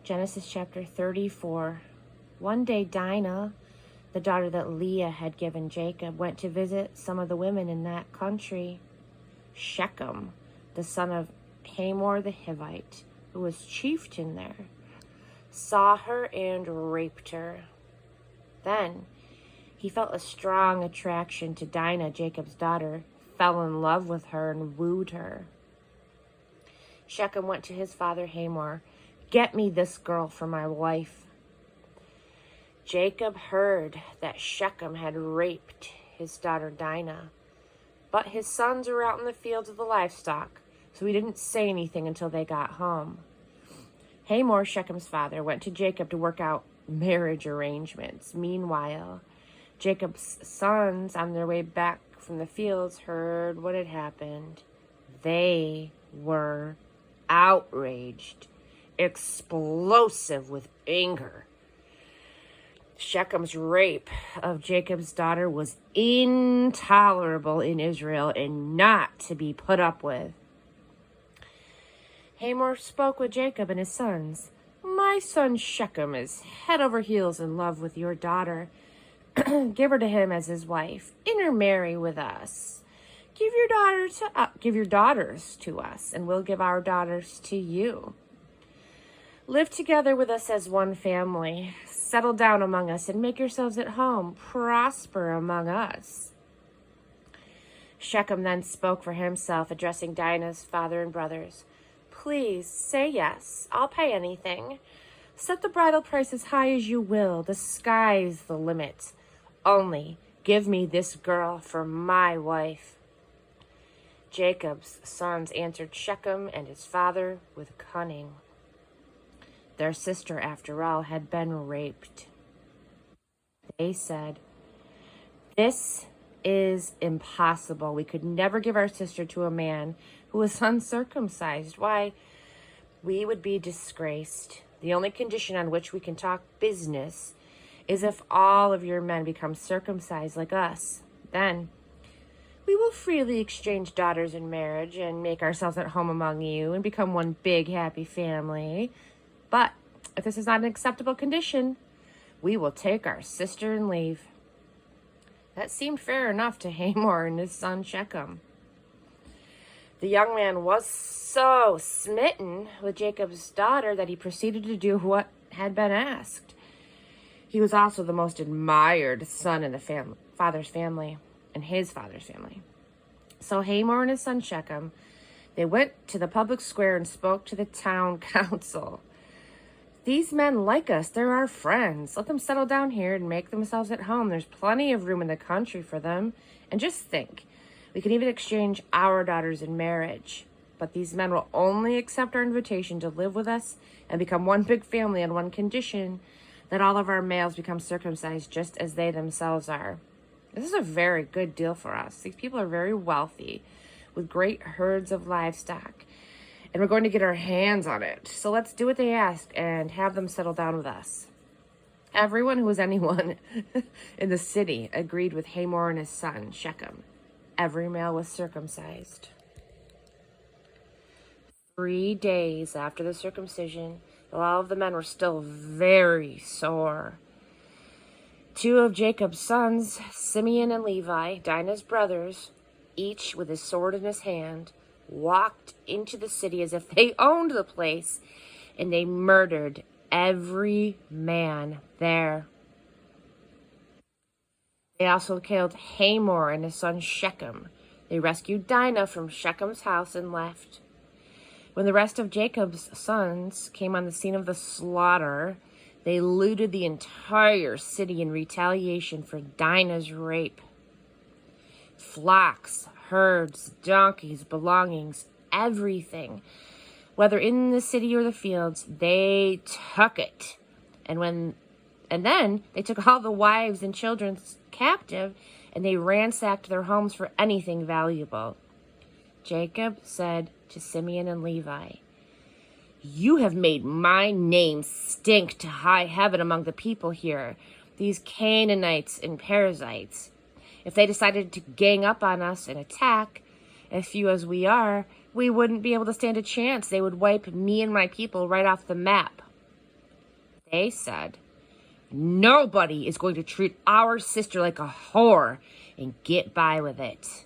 Genesis chapter 34. One day Dinah, the daughter that Leah had given Jacob, went to visit some of the women in that country. Shechem, the son of Hamor the Hivite, who was chieftain there, saw her and raped her. Then he felt a strong attraction to Dinah, Jacob's daughter, fell in love with her and wooed her. Shechem went to his father Hamor, "Get me this girl for my wife." Jacob heard that Shechem had raped his daughter Dinah, but his sons were out in the fields with the livestock, so he didn't say anything until they got home. Hamor, Shechem's father, went to Jacob to work out marriage arrangements. Meanwhile, Jacob's sons, on their way back from the fields, heard what had happened. They were outraged, explosive with anger. Shechem's rape of Jacob's daughter was intolerable in Israel and not to be put up with. Hamor spoke with Jacob and his sons. "My son Shechem is head over heels in love with your daughter. Give her to him as his wife. Intermarry with us. Give your daughters to us, and we'll give our daughters to you. Live together with us as one family. Settle down among us and make yourselves at home. Prosper among us." Shechem then spoke for himself, addressing Dinah's father and brothers. "Please say yes. I'll pay anything. Set the bridal price as high as you will. The sky's the limit. Only give me this girl for my wife." Jacob's sons answered Shechem and his father with cunning. Their sister, after all, had been raped. They said, "This is impossible. We could never give our sister to a man who was uncircumcised. Why, we would be disgraced. The only condition on which we can talk business is if all of your men become circumcised like us. Then we will freely exchange daughters in marriage and make ourselves at home among you and become one big happy family. But if this is not an acceptable condition, we will take our sister and leave." That seemed fair enough to Hamor and his son Shechem. The young man was so smitten with Jacob's daughter that he proceeded to do what had been asked. He was also the most admired son in the father's family and his father's family. So Hamor and his son Shechem, they went to the public square and spoke to the town council. "These men like us. They're our friends. Let them settle down here and make themselves at home. There's plenty of room in the country for them. And just think, we can even exchange our daughters in marriage. But these men will only accept our invitation to live with us and become one big family on one condition, that all of our males become circumcised just as they themselves are." This is a very good deal for us. These people are very wealthy with great herds of livestock, and we're going to get our hands on it. So let's do what they ask and have them settle down with us. Everyone who was anyone in the city agreed with Hamor and his son Shechem. Every male was circumcised. 3 days after the circumcision, all of the men were still very sore. 2 of Jacob's sons, Simeon and Levi, Dinah's brothers, each with his sword in his hand, walked into the city as if they owned the place, and they murdered every man there. They also killed Hamor and his son Shechem. They rescued Dinah from Shechem's house and left. When the rest of Jacob's sons came on the scene of the slaughter, they looted the entire city in retaliation for Dinah's rape. Flocks, herds, donkeys, belongings, everything, whether in the city or the fields, they took it. And then they took all the wives and children captive, and they ransacked their homes for anything valuable. Jacob said to Simeon and Levi, "You have made my name stink to high heaven among the people here, these Canaanites and Perizzites. If they decided to gang up on us and attack, as few as we are, we wouldn't be able to stand a chance. They would wipe me and my people right off the map. They said, "Nobody is going to treat our sister like a whore and get by with it."